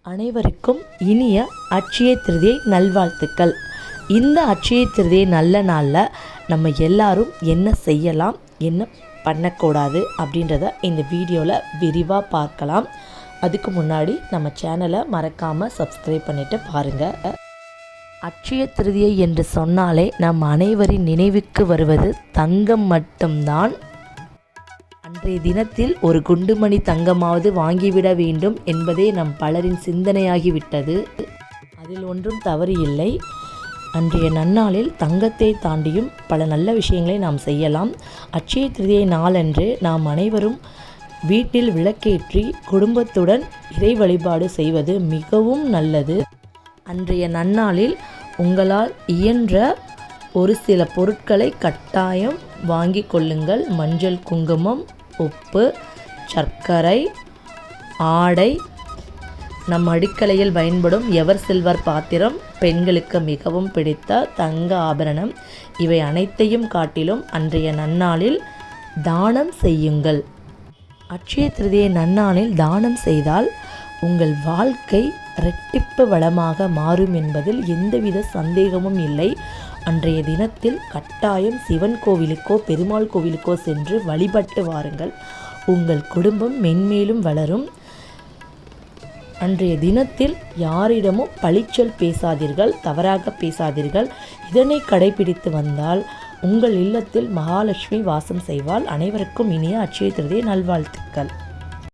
அனைவருக்கும் இனிய அட்சய திருதியை நல்வாழ்த்துக்கள். இந்த அட்சய திருதியை நல்ல நாளில் நம்ம எல்லாரும் என்ன செய்யலாம், என்ன பண்ணக்கூடாது அப்படின்றத இந்த வீடியோவில் விரிவாக பார்க்கலாம். அதுக்கு முன்னாடி நம்ம சேனலை மறக்காமல் சப்ஸ்கிரைப் பண்ணிவிட்டு பாருங்கள். அட்சய திருதியை என்று சொன்னாலே நம் அனைவரின் நினைவுக்கு வருவது தங்கம் மட்டும்தான். அன்றைய தினத்தில் ஒரு குண்டுமணி தங்கமாவது வாங்கிவிட வேண்டும் என்பதே நம் பலரின் சிந்தனையாகிவிட்டது. அதில் ஒன்றும் தவறு இல்லை. அன்றைய நன்னாளில் தங்கத்தை தாண்டியும் பல நல்ல விஷயங்களை நாம் செய்யலாம். அட்சய திருதியை நாளன்று நாம் அனைவரும் வீட்டில் விளக்கேற்றி குடும்பத்துடன் இறை வழிபாடு செய்வது மிகவும் நல்லது. அன்றைய நன்னாளில் உங்களால் இயன்ற ஒரு சில பொருட்களை கட்டாயம் வாங்கி கொள்ளுங்கள். மஞ்சள், குங்குமம், உப்பு, சர்க்கரை, ஆடை, நம் அடுக்கலையில் பயன்படும் எவர் சில்வர் பாத்திரம், பெண்களுக்கு மிகவும் பிடித்த தங்க ஆபரணம், இவை அனைத்தையும் காட்டிலும் அன்றைய நன்னாளில் தானம் செய்யுங்கள். அட்சய திருதியை நன்னாளில் தானம் செய்தால் உங்கள் வாழ்க்கை இரட்டிப்பு வளமாக மாறும் என்பதில் எந்தவித சந்தேகமும் இல்லை. அன்றைய தினத்தில் கட்டாயம் சிவன் கோவிலுக்கோ பெருமாள் கோவிலுக்கோ சென்று வழிபட்டு வாருங்கள். உங்கள் குடும்பம் மென்மேலும் வளரும். அன்றைய தினத்தில் யாரிடமும் பழிச்சொல் பேசாதீர்கள், தவறாக பேசாதீர்கள். இதனை கடைபிடித்து வந்தால் உங்கள் இல்லத்தில் மகாலட்சுமி வாசம் செய்வாள். அனைவருக்கும் இனிய அட்சய திருதியை நல்வாழ்த்துக்கள்.